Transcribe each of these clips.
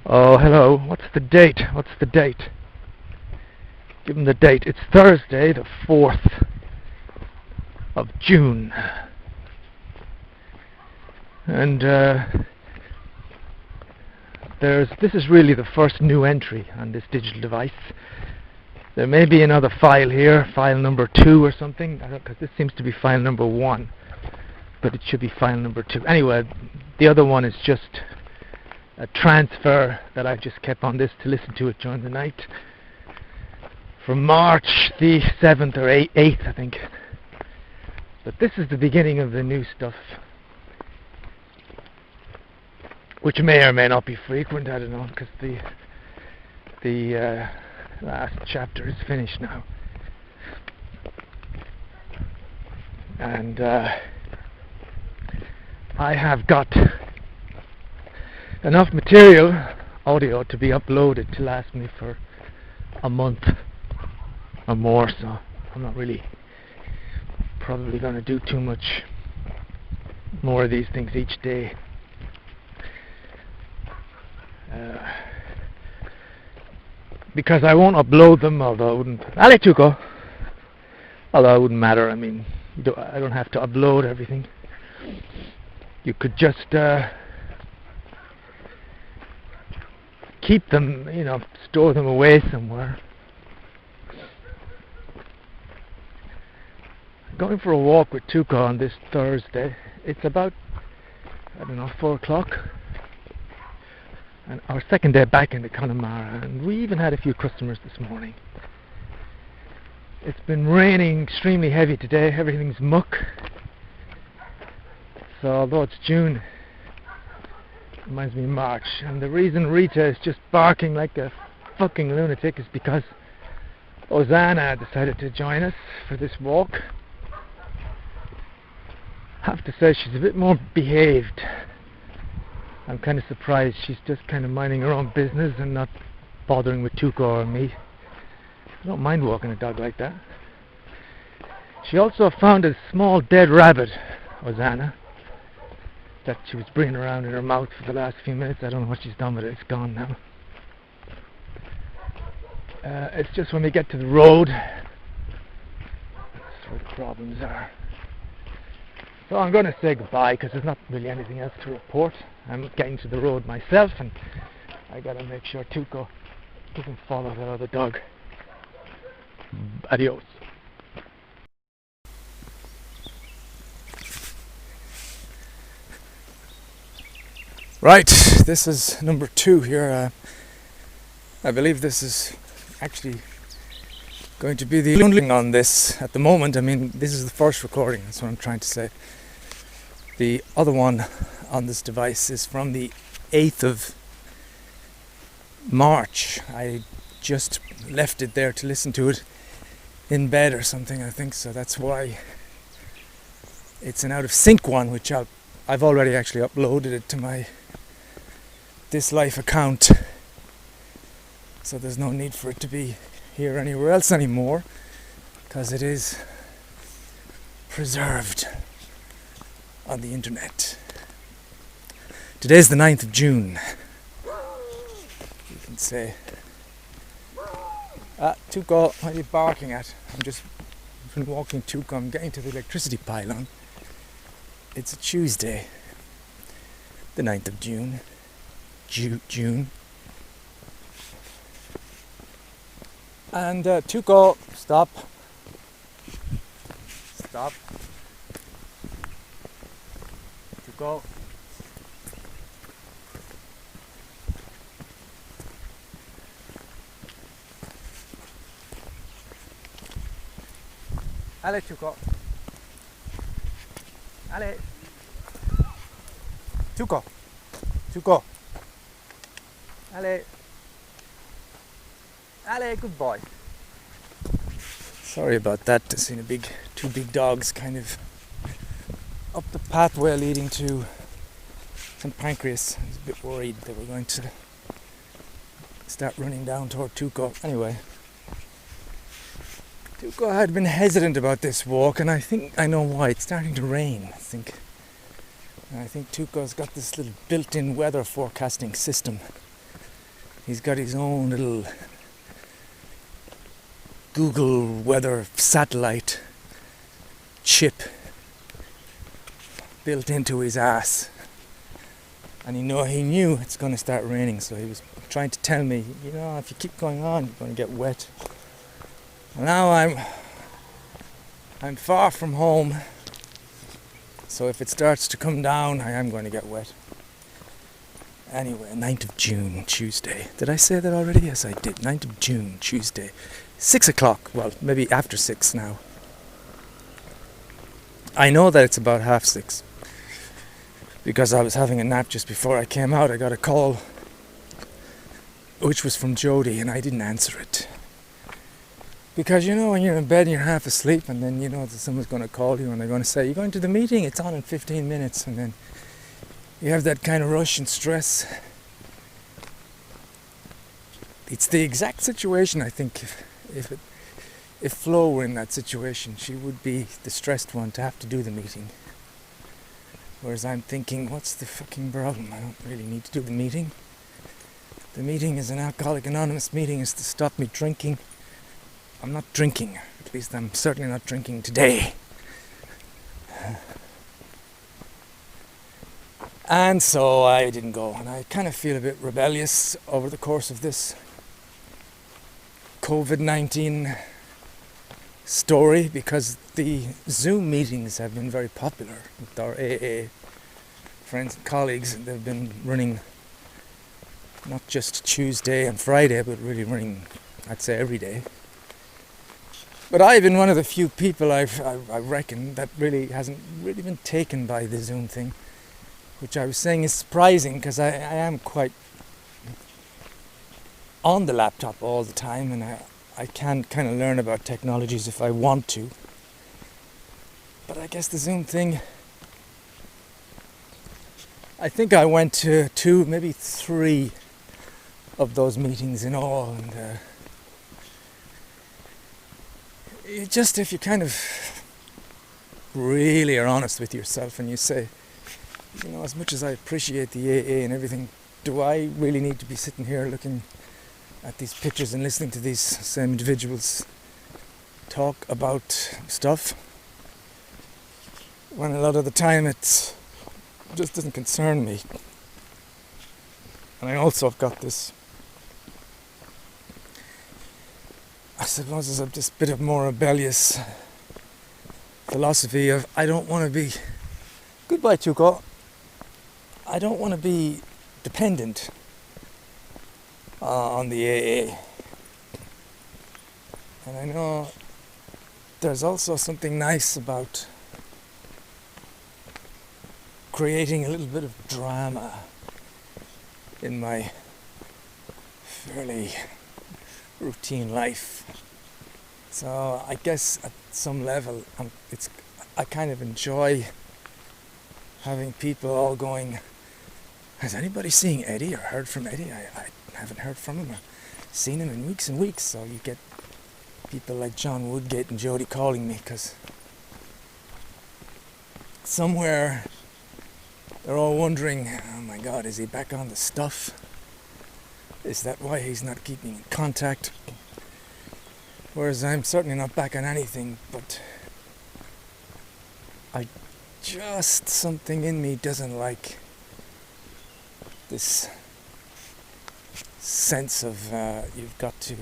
Oh, hello. What's the date? What's the date? Give them the date. It's Thursday, the 4th of June. And this is really the first new entry on this digital device. There may be another file here, file number 2 or something, because this seems to be file number 1, but it should be file number 2. Anyway, the other one is just a transfer that I've just kept on this to listen to it during the night from March the 7th or 8th, I think. But this is the beginning of the new stuff, which may or may not be frequent, I don't know, because the last chapter is finished now. And I have got enough material, audio, to be uploaded to last me for a month or more, so I'm not really probably going to do too much more of these things each day. Because I won't upload them, although it wouldn't matter. I mean, I don't have to upload everything. You could just keep them, store them away somewhere. I'm going for a walk with Tuka on this Thursday. It's about, 4 o'clock. And our second day back in the Connemara, and we even had a few customers this morning. It's been raining extremely heavy today. Everything's muck. So although it's June, it reminds me of March. And the reason Rita is just barking like a fucking lunatic is because Hosanna decided to join us for this walk. I have to say she's a bit more behaved. I'm kind of surprised. She's just kind of minding her own business and not bothering with Tuka or me. I don't mind walking a dog like that. She also found a small dead rabbit, Hosanna, that she was bringing around in her mouth for the last few minutes. I don't know what she's done with it. It's gone now. It's just when we get to the road, that's where the problems are. So I'm going to say goodbye because there's not really anything else to report. I'm getting to the road myself, and I got to make sure Tuka doesn't follow that other dog. Adios. Right, this is number 2 here. I believe this is actually going to be the only thing on this at the moment. I mean, this is the first recording, that's what I'm trying to say. The other one on this device is from the 8th of March. I just left it there to listen to it in bed or something, I think, so that's why it's an out of sync one, which I've already actually uploaded it to my This Life account, so there's no need for it to be here anywhere else anymore, because it is preserved on the internet. Today's the 9th of June. You can say, Tuka, what are you barking at? I've been walking Tuka. I'm getting to the electricity pylon. It's a Tuesday, the 9th of June. June. And Tuka, stop. Tuka. Allez, Tuka. Allez. Tuka. Allez. Allez, good boy. Sorry about that. I've seen two big dogs kind of up the pathway leading to St. Pancras. I was a bit worried they were going to start running down toward Tuka. Anyway, Tuka had been hesitant about this walk, and I think I know why. It's starting to rain, I think. And I think Tuka's got this little built-in weather forecasting system He's got his own little Google weather satellite chip built into his ass. And he knew it's going to start raining, so he was trying to tell me, if you keep going on, you're going to get wet. And now I'm far from home, so if it starts to come down, I am going to get wet. Anyway, 9th of June, Tuesday. Did I say that already? Yes, I did. 9th of June, Tuesday. 6 o'clock. Well, maybe after 6 now. I know that it's about 6:30. Because I was having a nap just before I came out. I got a call, which was from Jody, and I didn't answer it. Because when you're in bed and you're half asleep, and then that someone's going to call you and they're going to say, "You're going to the meeting, it's on in 15 minutes, and then you have that kind of rush and stress. It's the exact situation, I think, if Flo were in that situation, she would be the stressed one to have to do the meeting. Whereas I'm thinking, what's the fucking problem? I don't really need to do the meeting. The meeting is an Alcoholics Anonymous meeting, is to stop me drinking. I'm not drinking. At least I'm certainly not drinking today. And so I didn't go. And I kind of feel a bit rebellious over the course of this COVID-19 story, because the Zoom meetings have been very popular with our AA friends and colleagues. They've been running not just Tuesday and Friday, but really running, I'd say, every day. But I've been one of the few people I reckon that really hasn't really been taken by the Zoom thing, which I was saying is surprising, because I am quite on the laptop all the time, and I can kind of learn about technologies if I want to. But I guess the Zoom thing, I think I went to 2, maybe 3 of those meetings in all, and if you kind of really are honest with yourself and you say, as much as I appreciate the AA and everything, do I really need to be sitting here looking at these pictures and listening to these same individuals talk about stuff, when a lot of the time it just doesn't concern me? And I also have got this, I suppose, is this bit of more rebellious philosophy of, I don't want to be, goodbye Tuco, I don't want to be dependent on the AA. And I know there's also something nice about creating a little bit of drama in my fairly routine life. So I guess at some level I kind of enjoy having people all going, has anybody seen Eddie or heard from Eddie? I haven't heard from him or seen him in weeks and weeks. So you get people like John Woodgate and Jody calling me, because somewhere they're all wondering, oh my God, is he back on the stuff? Is that why he's not keeping in contact? Whereas I'm certainly not back on anything, but something in me doesn't like this sense of you've got to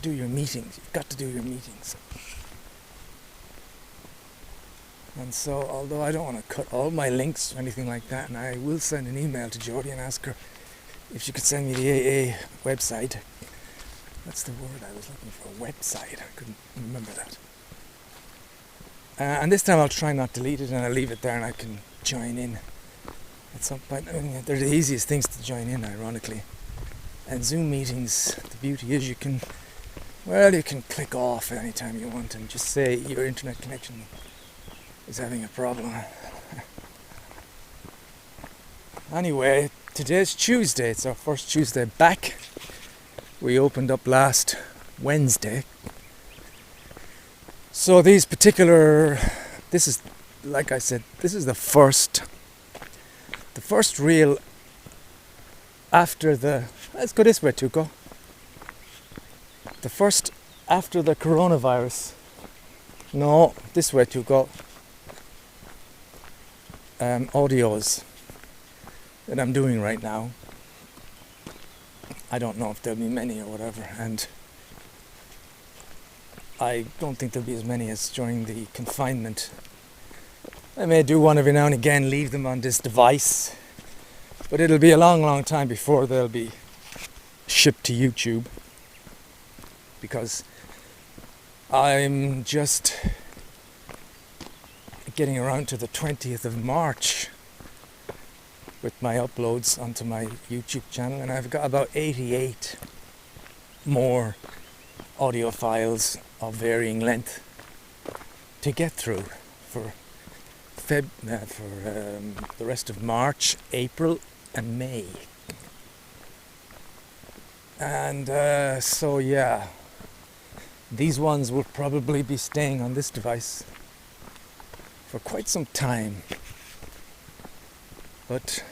do your meetings. You've got to do your meetings. And so, although I don't want to cut all my links or anything like that, and I will send an email to Jody and ask her if she could send me the AA website. That's the word I was looking for, website. I couldn't remember that. And this time I'll try not to delete it, and I'll leave it there, and I can join in at some point. I mean, they're the easiest things to join in, ironically. And Zoom meetings, the beauty is you can click off anytime you want and just say your internet connection is having a problem. Anyway, today's Tuesday. It's our first Tuesday back. We opened up last Wednesday. So this is, like I said, this is the first real after the... Let's go this way, Tuco. The first after the coronavirus. No, this way, Tuco. Audios that I'm doing right now. I don't know if there'll be many or whatever, and I don't think there'll be as many as during the confinement. I may do one every now and again, leave them on this device, but it'll be a long, long time before they'll be shipped to YouTube, because I'm just getting around to the 20th of March with my uploads onto my YouTube channel, and I've got about 88 more audio files of varying length to get through for the rest of March, April and May. And so yeah, these ones will probably be staying on this device for quite some time. But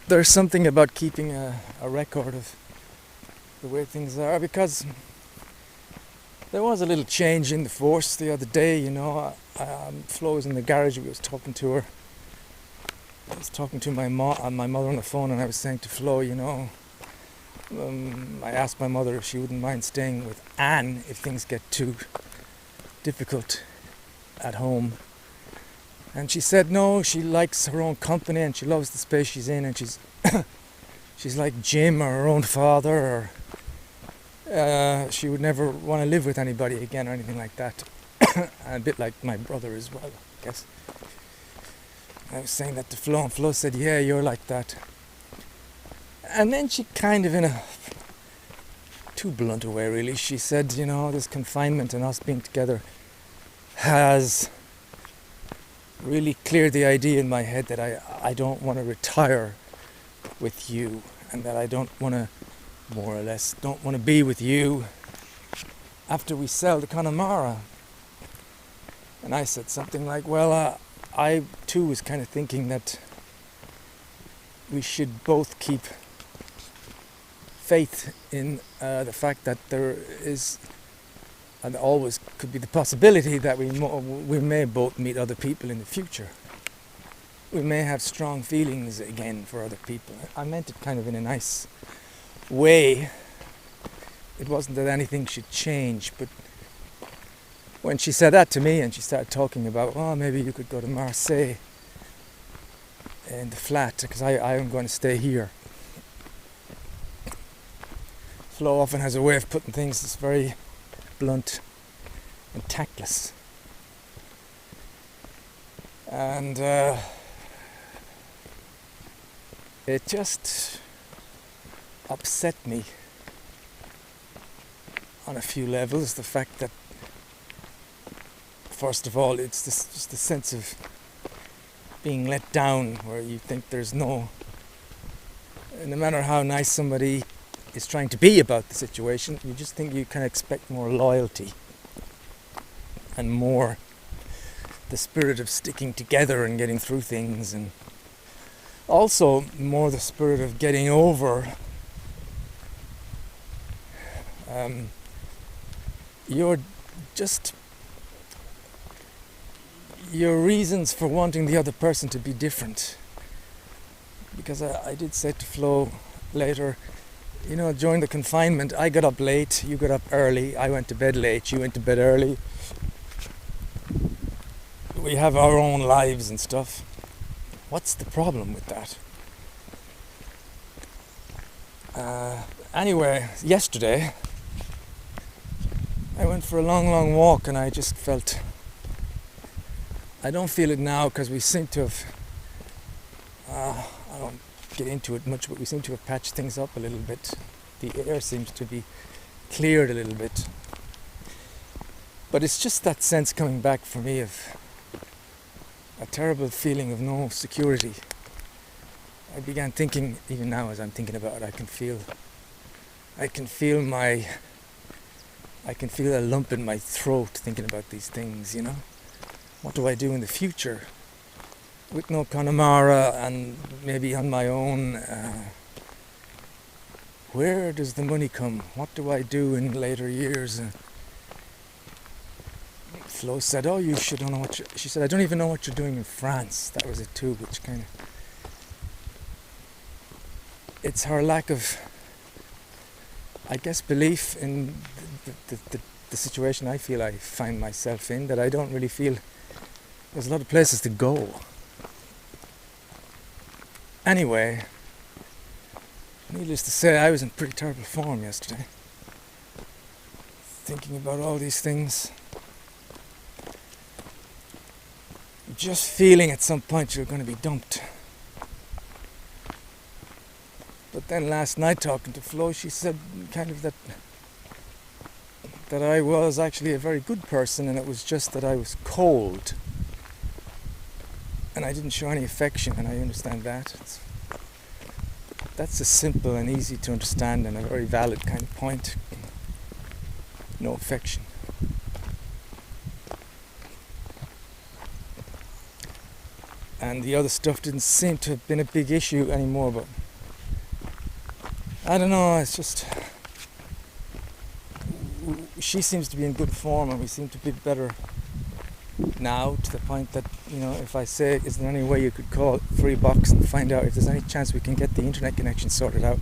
there's something about keeping a record of the way things are, because there was a little change in the force the other day, you know. Flo was in the garage, I was talking to her. I was talking to my mother on the phone, and I was saying to Flo, you know, I asked my mother if she wouldn't mind staying with Anne if things get too difficult at home. And she said no, she likes her own company and she loves the space she's in, and she's like Jim or her own father, or she would never want to live with anybody again or anything like that. A bit like my brother as well, I guess. I was saying that to Flo, and Flo said, yeah, you're like that. And then she kind of, in a too blunt a way really, she said, you know, this confinement and us being together has really cleared the idea in my head that I don't want to retire with you, and that I don't want to, more or less, don't want to be with you after we sell the Connemara. And I said something like, well, I too was kind of thinking that we should both keep faith in the fact that there is, and always could be the possibility that we may both meet other people in the future. We may have strong feelings again for other people. I meant it kind of in a nice way. It wasn't that anything should change, but when she said that to me and she started talking about, oh, maybe you could go to Marseille in the flat, because I am going to stay here. Flo often has a way of putting things that's very blunt and tactless. And it just upset me on a few levels, the fact that, first of all, it's just the sense of being let down, where you think there's no matter how nice somebody is trying to be about the situation, you just think you can expect more loyalty and more the spirit of sticking together and getting through things, and also more the spirit of getting over your reasons for wanting the other person to be different. Because I did say to Flo later, you know, during the confinement, I got up late, you got up early, I went to bed late, you went to bed early. We have our own lives and stuff. What's the problem with that? Anyway, yesterday, I went for a long, long walk, and I just felt, I don't feel it now because we seem to have, I don't get into it much, but we seem to have patched things up a little bit. The air seems to be cleared a little bit. But it's just that sense coming back for me of a terrible feeling of no security. I began thinking, even now as I'm thinking about it, I can feel a lump in my throat thinking about these things, you know. What do I do in the future? with no Connemara and maybe on my own. Where does the money come? What do I do in later years? Flo said, "Oh, you should don't know what." She said, "I don't even know what you're doing in France." That was it too, which kind of. It's her lack of, I guess, belief in the situation I feel I find myself in, that I don't really feel there's a lot of places to go. Anyway, needless to say, I was in pretty terrible form yesterday. Thinking about all these things. Just feeling at some point you're going to be dumped. But then last night talking to Flo, she said kind of that I was actually a very good person, and it was just that I was cold. And I didn't show any affection, and I understand that. That's a simple and easy to understand and a very valid kind of point. No affection. And the other stuff didn't seem to have been a big issue anymore, but I don't know, it's just she seems to be in good form and we seem to be better now, to the point that, you know, if I say, is there any way you could call Freebox and find out if there's any chance we can get the internet connection sorted out,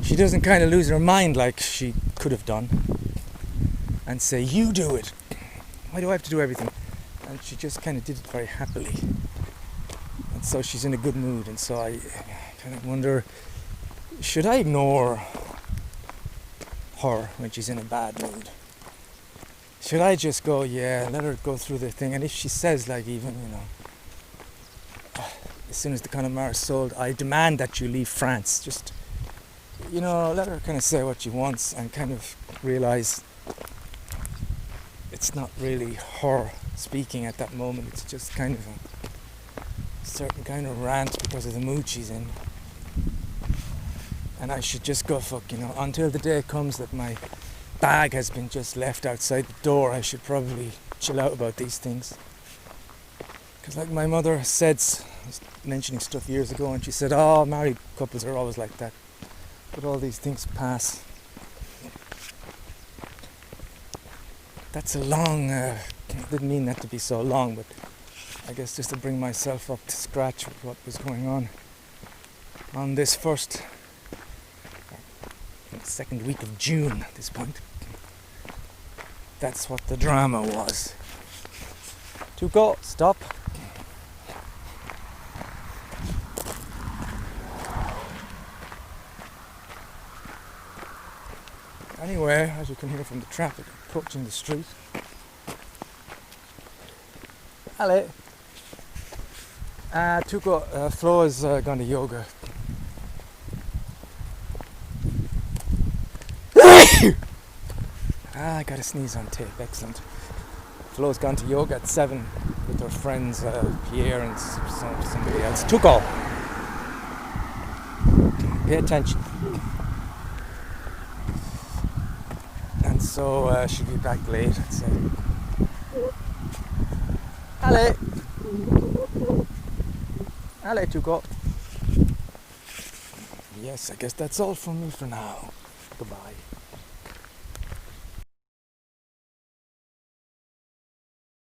she doesn't kind of lose her mind like she could have done and say, you do it, why do I have to do everything? And she just kind of did it very happily, and so she's in a good mood. And so I kind of wonder, should I ignore her when she's in a bad mood? Should I just go, yeah, let her go through the thing? And if she says, like, even, you know, as soon as the Connemara is sold, I demand that you leave France. Just, you know, let her kind of say what she wants and kind of realize it's not really her speaking at that moment. It's just kind of a certain kind of rant because of the mood she's in. And I should just go, fuck, you know, until the day comes that my bag has been just left outside the door. I should probably chill out about these things. Because like my mother said, I was mentioning stuff years ago, and she said, oh, married couples are always like that. But all these things pass. That's a long, didn't mean that to be so long, but I guess just to bring myself up to scratch with what was going on this second week of June at this point. That's what the drama was. Tuco, stop. Anyway, as you can hear from the traffic approaching the street. Hello. Tuco, Flo is going to yoga. I got a sneeze on tape, excellent. Flo's gone to yoga at 7 with her friends Pierre and somebody else. Tuco! Pay attention. And so she'll be back late, I'd say. Hello! Hello, Tuco. Yes, I guess that's all from me for now. Goodbye.